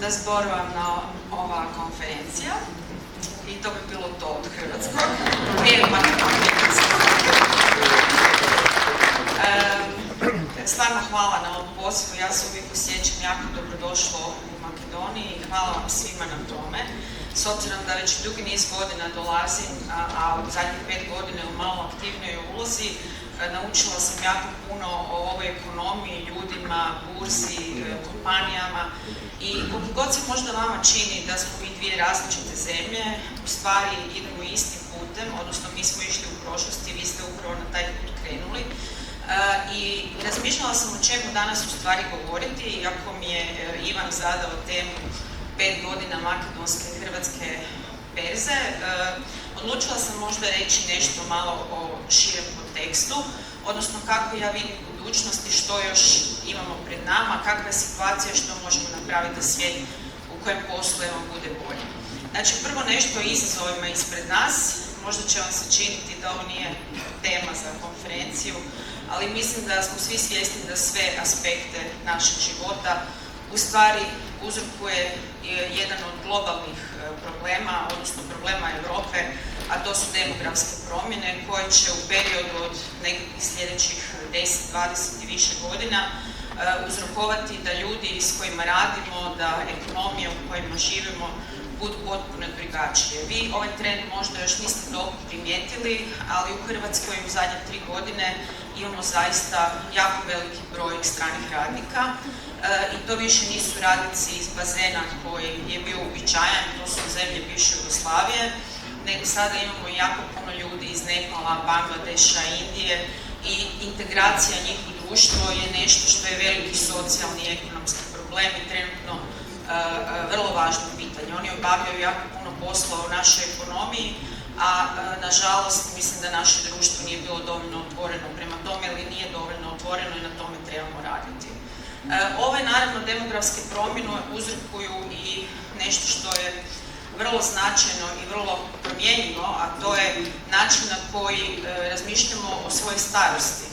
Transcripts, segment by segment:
da zborvam na ova konferencija i to bi bilo to od hrvatskog. Stvarno hvala na ovom pozivu, ja se uvijek osjećam jako dobrodošlo u Makedoniji i hvala vam svima na tome. S obzirom da već dugi niz godina dolazim, a u zadnjih 5 godina u malo aktivnoj ulozi, naučila sam jako puno o ovoj ekonomiji, ljudima, burzi, kompanijama i koliko god se možda vama čini da smo mi dvije različite zemlje, u stvari idemo istim putem, odnosno mi smo išli u prošlosti, vi ste upravo na taj put krenuli. I razmišljala sam o čemu danas u stvari govoriti, iako mi je Ivan zadao temu 5 godina makedonske i hrvatske berze, odlučila sam možda reći nešto malo o širem kontekstu, odnosno kako ja vidim budućnost i što još imamo pred nama, kakva je situacija, što možemo napraviti da svijet u kojem poslujemo bude bolje. Znači, prvo nešto o izazovima ispred nas, možda će vam se činiti da ovo nije tema za konferenciju, ali mislim da smo svi svjesni da sve aspekte našeg života u stvari uzrokuje jedan od globalnih problema, odnosno problema Europe, a to su demografske promjene koje će u periodu od nekakvih sljedećih 10, 20 i više godina uzrokovati da ljudi s kojima radimo, da ekonomija u kojima živimo budu potpuno drugačije. Vi ovaj trend možda još niste dobro primijetili, ali u Hrvatskoj u zadnje 3 godine imamo zaista jako veliki broj stranih radnika i to više nisu radnici iz bazena koji je bio uobičajen, to su zemlje bivše Jugoslavije, nego sada imamo jako puno ljudi iz Nepala, Bangladeša, Indije i integracija njih u društvo je nešto što je veliki socijalni i ekonomski problem i trenutno vrlo važno pitanje. Oni obavljaju jako puno posla u našoj ekonomiji, a nažalost mislim da naše društvo nije bilo dovoljno otvoreno prema tome ili nije dovoljno otvoreno i na tome trebamo raditi. Ove naravno demografske promjene uzrokuju i nešto što je vrlo značajno i vrlo promjenjivo, a to je način na koji razmišljamo o svojoj starosti.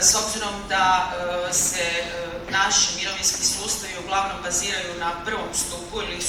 S obzirom da se naši mirovinski sustavi uglavnom baziraju na prvom stupu ili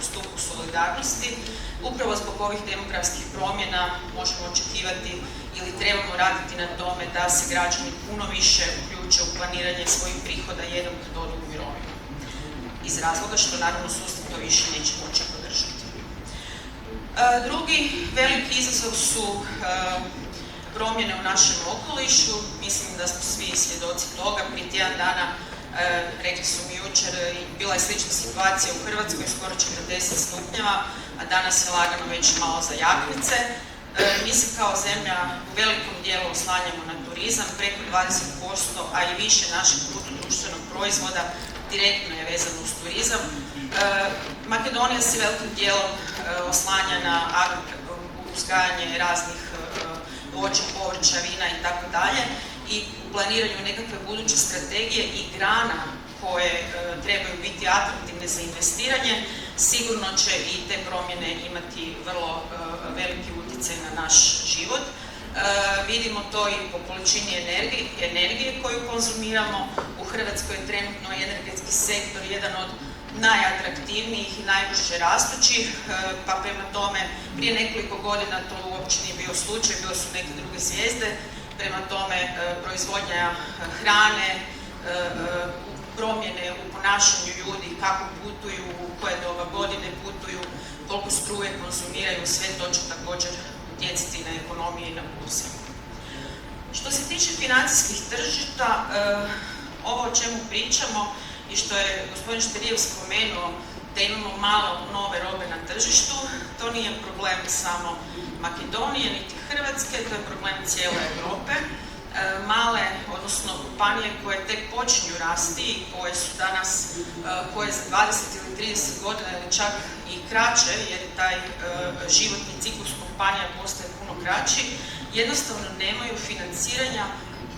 stupu solidarnosti, upravo zbog ovih demografskih promjena možemo očekivati ili trebamo raditi na tome da se građani puno više uključe u planiranje svojih prihoda jednom kad odu u mirovinu. Iz razloga što naravno sustav to više neće moći podržati. Drugi veliki izazov su promjene u našem okolišu. Mislim da smo svi svjedoci toga. Prije tjedan dana, rekli su mi jučer, bila je slična situacija u Hrvatskoj, skoro 40 stupnjeva, a danas je lagano već malo za jaknice. Mi se kao zemlja u velikom dijelu oslanjamo na turizam, preko 20%, a i više našeg bruto društvenog proizvoda direktno je vezano uz turizam. Makedonija se velikim dijelom oslanja na uzgajanje raznih voća, povrća, vina i tako dalje i u planiranju nekakve buduće strategije i grana koje trebaju biti atraktivne za investiranje, sigurno će i te promjene imati vrlo veliki utjecaj na naš život. Vidimo to i po količini energije koju konzumiramo. U Hrvatskoj je trenutno energetski sektor jedan od najatraktivnijih i najbrže rastućih, pa prema tome prije nekoliko godina to uopće nije bio slučaj, bile su neke druge zvijezde, prema tome proizvodnja hrane, promjene u ponašanju ljudi, kako putuju, u koje doba godine putuju, koliko struje konzumiraju, sve to će također utjecati na ekonomiju i na burze. Što se tiče financijskih tržišta, ovo o čemu pričamo i što je gospodin Šterijev spomenuo, da imamo malo nove robe na tržištu, to nije problem samo Makedonije niti Hrvatske, to je problem cijele Europe. Male, odnosno kompanije koje tek počinju rasti i koje su danas, koje za 20 ili 30 godina ili čak i kraće, jer taj životni ciklus kompanija postaje puno kraći, jednostavno nemaju financiranja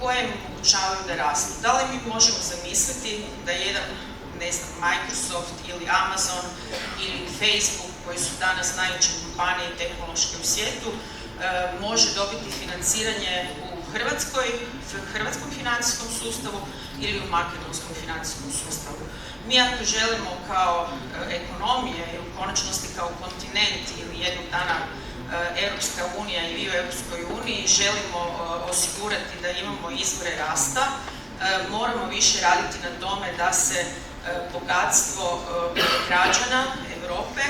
koje im omogućavaju da rastu. Da li mi možemo zamisliti da jedan, ne znam, Microsoft ili Amazon ili Facebook, koji su danas najveće kompanije tehnološke u svijetu, može dobiti financiranje u hrvatskom financijskom sustavu ili u makedonskom financijskom sustavu. Mi ako želimo kao ekonomije i u konačnosti kao kontinent ili jednog dana Europska unija i vi u Europskoj uniji želimo osigurati da imamo izvore rasta, moramo više raditi na tome da se bogatstvo građana Europe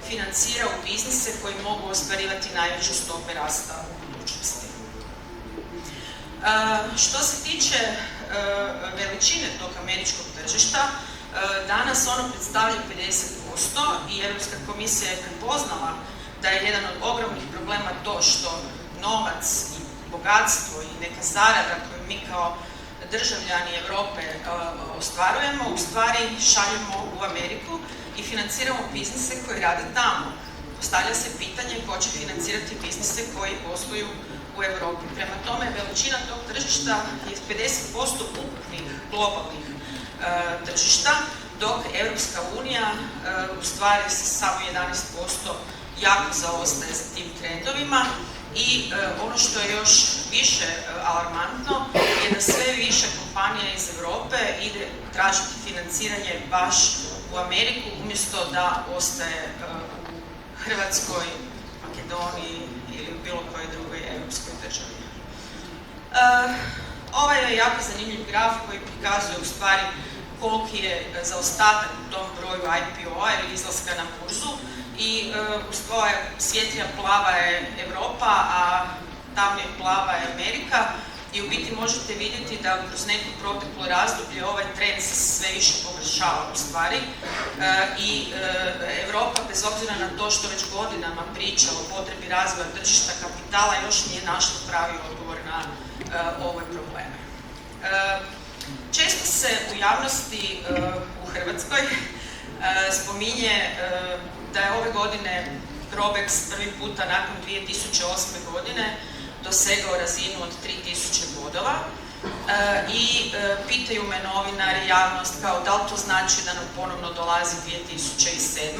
financira u biznise koji mogu ostvarivati najveće stope rasta u budućnosti. Što se tiče veličine tog američkog tržišta, danas ono predstavlja 50% i Europska komisija je prepoznala da je jedan od ogromnih problema to što novac i bogatstvo i neka zarada koju mi kao državljani Europe ostvarujemo, u stvari šaljemo u Ameriku i financiramo biznise koji rade tamo. Postavlja se pitanje ko će financirati biznise koji posluju u Europi. Prema tome, veličina tog tržišta je 50% ukupnih globalnih tržišta, dok Europska unija u stvari sa samo 11% jako zaostaje za tim trendovima i ono što je još više alarmantno je da sve više kompanija iz Europe ide tražiti financiranje baš u Ameriku umjesto da ostaje u Hrvatskoj, Makedoniji ili u bilo kojoj drugoj europskoj državi. Ovaj je jako zanimljiv graf koji prikazuje u stvari koliki je zaostatak u tom broju IPO-a ili izlaska na burzu i u stvari svjetlija plava je Europa, a tamnije plava je Amerika i u biti možete vidjeti da kroz neko proteklo razdoblje ovaj trend se sve više pogoršava u stvari i Europa, bez obzira na to što već godinama priča o potrebi razvoja tržišta kapitala, još nije našla pravi odgovor na ove probleme. Često se u javnosti u Hrvatskoj spominje da je ove godine Crobex prvi puta nakon 2008. godine dosegao razinu od 3000 bodova i pitaju me novinari, javnost, kao da li to znači da nam ponovno dolazi 2007.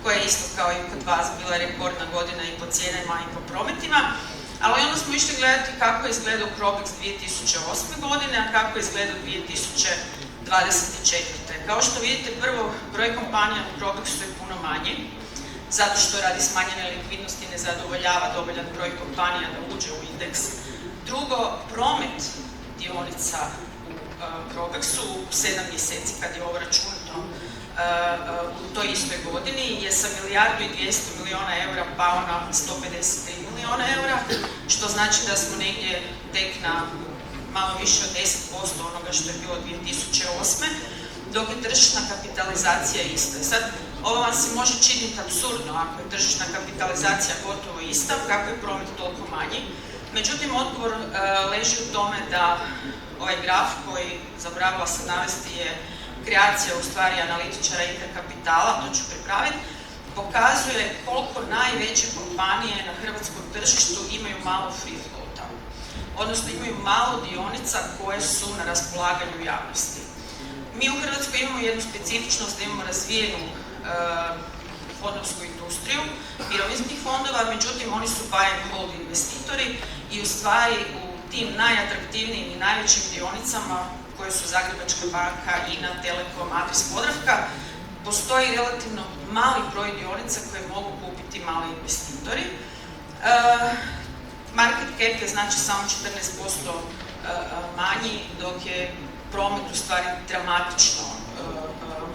koja je isto kao i kod vas bila rekordna godina i po cijenama i po prometima. Ali onda smo išli gledati kako je izgledao Crobex 2008. godine, a kako je izgledao 2024. Kao što vidite, prvo, broj kompanija u Crobexu je puno manji, zato što radi smanjene likvidnosti ne zadovoljava dovoljan broj kompanija da uđe u indeks. Drugo, promet dionica u Crobexu u 7 mjeseci, kad je ovo računato u toj istoj godini, je sa 1.200 milijuna eura pao na 153 milijuna eura, što znači da smo negdje tek na malo više od 10% onoga što je bilo 2008. dok je tržišna kapitalizacija ista. Sad, ovo vam se može činiti apsurdno ako je tržišna kapitalizacija gotovo ista, kako je promet toliko manji. Međutim, odgovor leži u tome da ovaj graf koji zaboravila sam navesti je kreacija u stvari analitičara Interkapitala, to ću pripraviti, pokazuje koliko najveće kompanije na hrvatskom tržištu imaju malo free floata, odnosno imaju malo dionica koje su na raspolaganju javnosti. Mi u Hrvatskoj imamo jednu specifičnost da imamo razvijenu fondovsku industriju mirovinskih fondova, međutim oni su buy and hold investitori i u stvari u tim najatraktivnijim i najvećim dionicama koje su Zagrebačka banka, INA, Telekom, Adris, Podravka, postoji relativno mali broj dionica koje mogu kupiti mali investitori. Market cap je znači samo 14% manji, dok je promet u stvari dramatično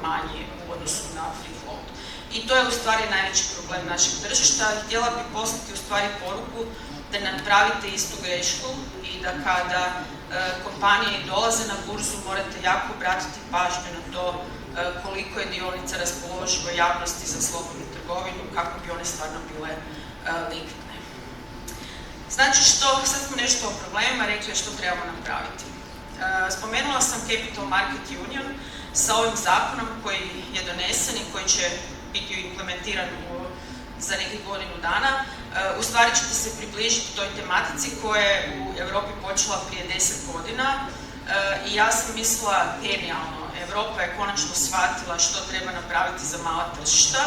manji u odnosu na free float. I to je u stvari najveći problem našeg tržišta. Htjela bih poslati u stvari poruku da ne napravite istu grešku i da kada kompanije dolaze na burzu morate jako obratiti pažnju na to koliko je dionica raspoloživo javnosti za slobodnu trgovinu, kako bi one stvarno bile likvidne. Znači sad smo nešto o problemima rekli što trebamo napraviti. Spomenula sam Capital Market Union sa ovim zakonom koji je donesen i koji će biti implementiran za nekih godinu dana. U stvari ćete se približiti toj tematici koja je u Europi počela prije 10 godina i ja sam mislila genijalno. Europa je konačno shvatila što treba napraviti za mala tržišta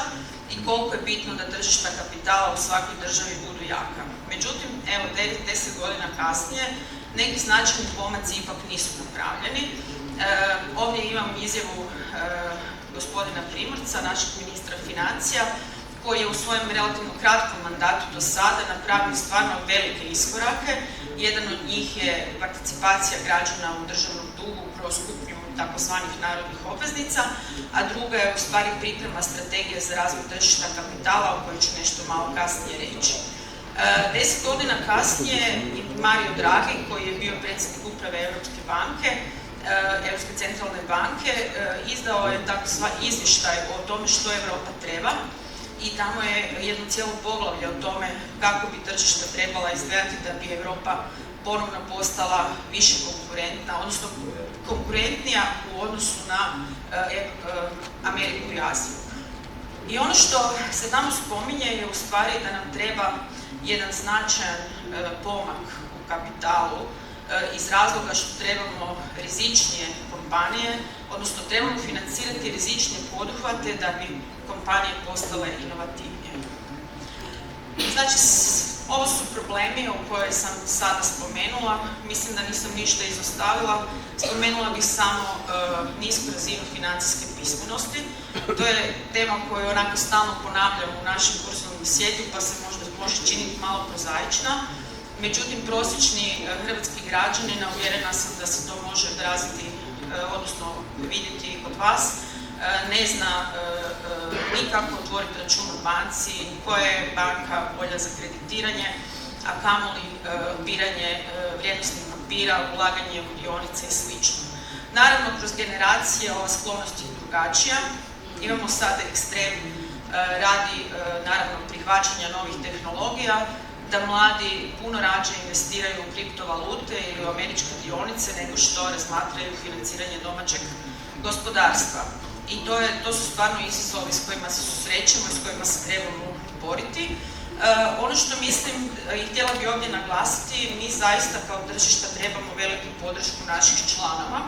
i koliko je bitno da tržišta kapitala u svakoj državi budu jaka. Međutim, evo, 10 godina kasnije, neki značajni pomaci ipak nisu napravljeni. Ovdje imam izjavu gospodina Primorca, našeg ministra financija, koji je u svojem relativno kratkom mandatu do sada napravio stvarno velike iskorake. Jedan od njih je participacija građana u državnom dugu kroz kupnju takozvanih narodnih obveznica, a druga je u stvari priprema strategije za razvoj tržišta kapitala, o kojoj ću nešto malo kasnije reći. 10 godina kasnije Mario Draghi, koji je bio predsjednik uprave Europske banke, Europske centralne banke, izdao je izvještaj o tome što Europa treba i tamo je jedno cijelo poglavlje o tome kako bi tržišta trebala izgledati da bi Europa ponovno postala više konkurentna, odnosno konkurentnija u odnosu na Ameriku i Aziju. I ono što se tamo spominje je u stvari da nam treba jedan značajan pomak u kapitalu iz razloga što trebamo rizičnije kompanije, odnosno trebamo financirati rizičnije poduhvate da bi kompanije postale inovativnije. Znači, ovo su problemi o koje sam sada spomenula. Mislim da nisam ništa izostavila. Spomenula bih samo nisku razinu financijske pismenosti. To je tema koju onako stalno ponavljam u našem kursnom svijetu, pa se možda može činiti malo prozaična. Međutim, prosječni hrvatski građanin, uvjerena sam da se to može odraziti, odnosno vidjeti kod vas, ne zna ni kako otvoriti račun u banci, koja je banka bolja za kreditiranje, a kamoli biranje vrijednosnih papira, ulaganje u dionice i sl. Naravno, kroz generacije ova sklonost je drugačija. Imamo sada ekstrem radi naravno prihvaćanja novih tehnologija, da mladi puno rađe investiraju u kriptovalute ili u američke dionice nego što razmatraju financiranje domaćeg gospodarstva. I to su stvarno izazovi s kojima se susrećemo i s kojima se trebamo boriti. Ono što mislim i htjela bi ovdje naglasiti, mi zaista kao tržišta trebamo veliku podršku naših članova,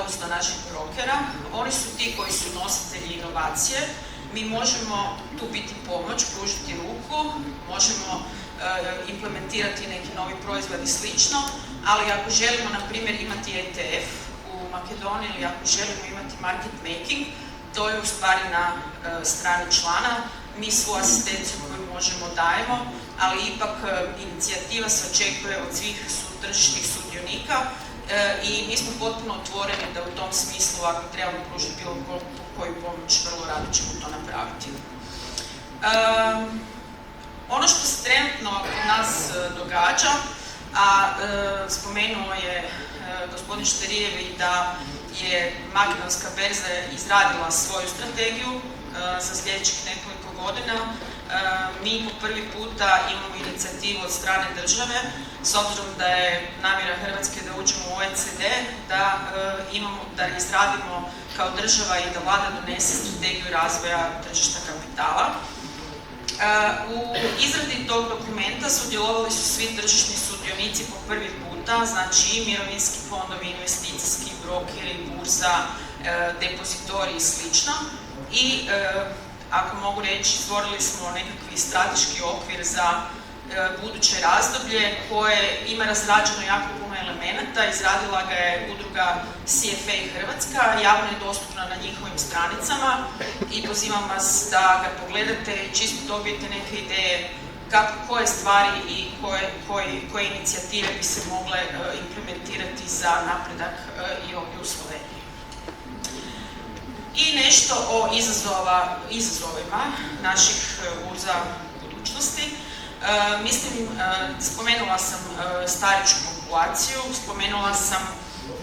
odnosno naših brokera. Oni su ti koji su nositelji inovacije. Mi možemo tu biti pomoć, pružiti ruku, možemo implementirati neki novi proizvod i slično, ali ako želimo, na primjer, imati ETF u Makedoniji ili ako želimo imati market making, to je u stvari na strani člana. Mi svu asistenciju koju možemo dajemo, ali ipak inicijativa se očekuje od svih tržišnih sudionika i mi smo potpuno otvoreni da u tom smislu, ako trebamo pružiti bilo koju pomoć, vrlo rado ćemo to napraviti. Ono što se trenutno kod nas događa, a spomenuo je gospodin Šterijevi da je Makedonska berza izradila svoju strategiju za sljedećih nekoliko godina. Mi po prvi puta imamo inicijativu od strane države, s obzirom da je namjera Hrvatske da uđemo u OECD, da izradimo kao država i da vlada donese strategiju razvoja tržišta kapitala. U izradi tog dokumenta sudjelovali su svi tržišni sudionici po prvi puta, znači i mirovinski fondovi, investicijski brokeri, burza, depozitori i sl. I ako mogu reći, stvorili smo nekakvi strateški okvir za buduće razdoblje koje ima razrađeno jako puno elemenata. Izradila ga je udruga CFA Hrvatska, javno je dostupna na njihovim stranicama i pozivam vas da ga pogledate i čisto dobijete neke ideje koje stvari i koje inicijative bi se mogle implementirati za napredak i ovdje u Sloveniji. I nešto o izazovima naših burza budućnosti. Mislim, spomenula sam staričku populaciju, spomenula sam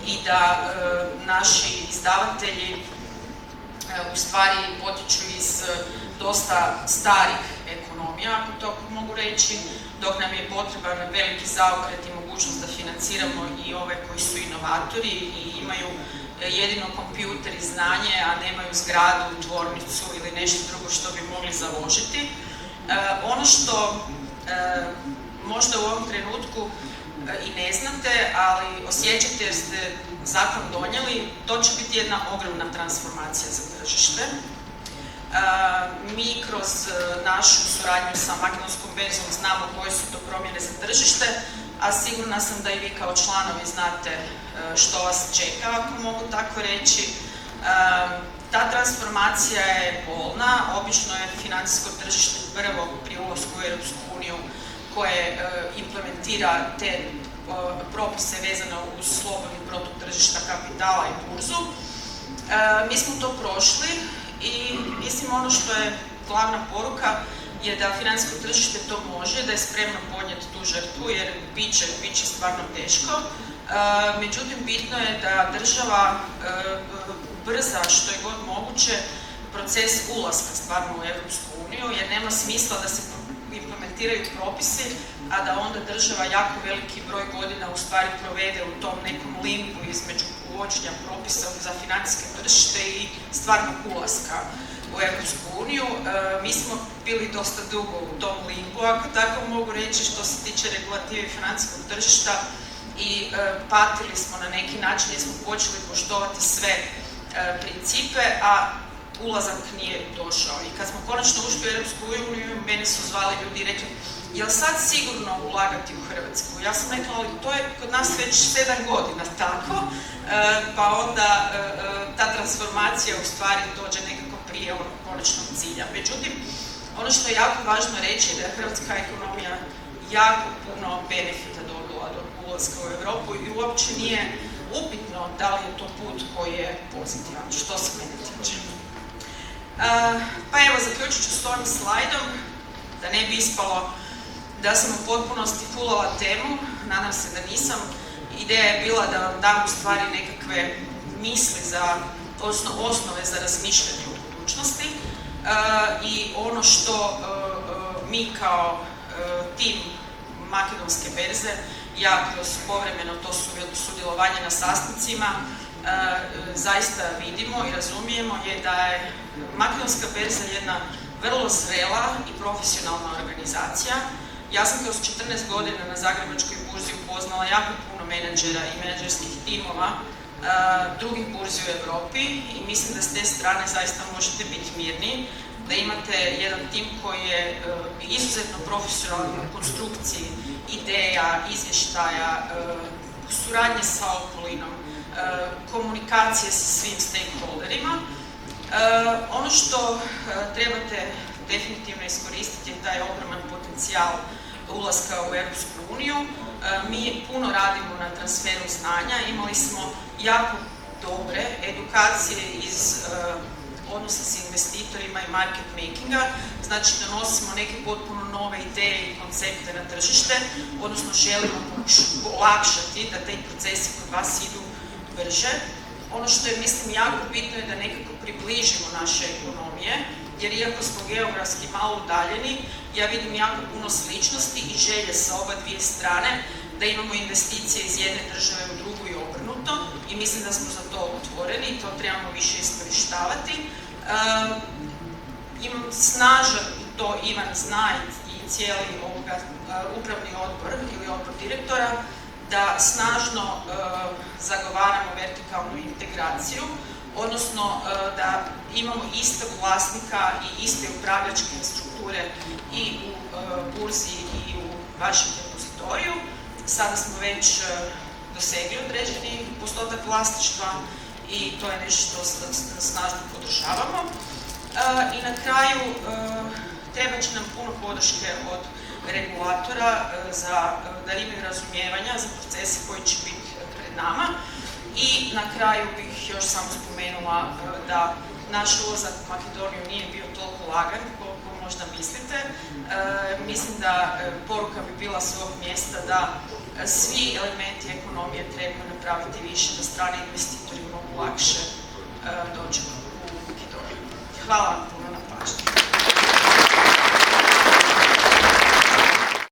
i da naši izdavatelji u stvari potiču iz dosta starih ekonomija, ako to mogu reći, dok nam je potreban veliki zaokret i mogućnost da financiramo i ove koji su inovatori i imaju jedino kompjuter i znanje, a nemaju zgradu, tvornicu ili nešto drugo što bi mogli založiti. Ono što možda u ovom trenutku i ne znate, ali osjećate jer ste zakon donijeli, to će biti jedna ogromna transformacija za tržište. Mi kroz našu suradnju sa Makedonskom berzom znamo koje su to promjene za tržište, a sigurna sam da i vi kao članovi znate što vas čeka, ako mogu tako reći. Ta transformacija je bolna, obično je financijsko tržište prvo pri ulasku u Europsku uniju koje implementira te propise vezane uz slobodni protok tržišta kapitala i burzu. Mi smo to prošli i mislim ono što je glavna poruka je da financijsko tržište to može, da je spremno podnijeti tu žrtvu jer bit će stvarno teško. Međutim, bitno je da država brza što je god moguće proces ulaska stvarno u Europsku uniju, jer nema smisla da se implementiraju propisi, a da onda država jako veliki broj godina u stvari provede u tom nekom limbu između uvođenja propisa za financijske tržište i stvarnog ulaska u Europsku uniju. Mi smo bili dosta dugo u tom limbu, ako tako mogu reći, što se tiče regulative financijskog tržišta i patili smo na neki način jer smo počeli poštovati sve principe, a ulazak nije došao. I kad smo konačno ušli u Europsku uniju, mene su zvali ljudi i rekli, je li sad sigurno ulagati u Hrvatsku? Ja sam rekla, ali to je kod nas već 7 godina tako, pa onda ta transformacija u stvari dođe nekako prije onog konačnog cilja. Međutim, ono što je jako važno reći je da je hrvatska ekonomija jako puno benefita dobila do ulaska u Europu i uopće nije upitno da li je to put koji je pozitivan, što se mene tiče. Pa evo, zaključit ću s ovim slajdom, da ne bi ispalo da sam u potpunosti fulala temu, nadam se da nisam. Ideja je bila da vam dam u stvari nekakve misli odnosno osnove za razmišljanje u budućnosti i ono što mi kao tim Makedonske berze, ja kroz povremeno to sudjelovanje na sastancima, zaista vidimo i razumijemo je da je Makedonska berza jedna vrlo zrela i profesionalna organizacija. Ja sam kroz 14 godina na Zagrebačkoj burzi upoznala jako puno menadžera i menadžerskih timova drugih burzi u Europi i mislim da s te strane zaista možete biti mirni, da imate jedan tim koji je izuzetno profesionalan u konstrukciji ideja, izvještaja, suradnje sa okolinom, komunikacije sa svim stakeholderima. Ono što trebate definitivno iskoristiti je taj ogroman potencijal ulaska u Europsku uniju. Mi puno radimo na transferu znanja, imali smo jako dobre edukacije iz odnosa s investitorima i market makinga, znači donosimo neke potpuno nove ideje i koncepte na tržište, odnosno želimo olakšati da te procesi kod vas idu brže. Ono što je, mislim, jako bitno je da nekako približimo naše ekonomije, jer iako smo geografski malo udaljeni, ja vidim jako puno sličnosti i želje sa oba dvije strane da imamo investicije iz jedne države u drugu i obrnuto i mislim da smo za to otvoreni i to trebamo više iskorištavati. Imam snažan, to Ivan zna i cijeli upravni odbor ili odbor direktora, da snažno zagovaramo vertikalnu integraciju, odnosno da imamo istog vlasnika i iste upravljačke strukture i u burzi i u vašem depozitoriju. Sada smo već dosegli određeni postotak vlasništva i to je nešto što snažno podržavamo. I na kraju treba će nam puno podrške od regulatora da imaju razumijevanja za procese koji će biti pred nama. I na kraju bih još samo spomenula da naš ulazak u Makedoniju nije bio toliko lagan koliko možda mislite. Mislim da poruka bi bila s ovog mjesta da svi elementi ekonomije treba napraviti više, da strani investitori mogu lakše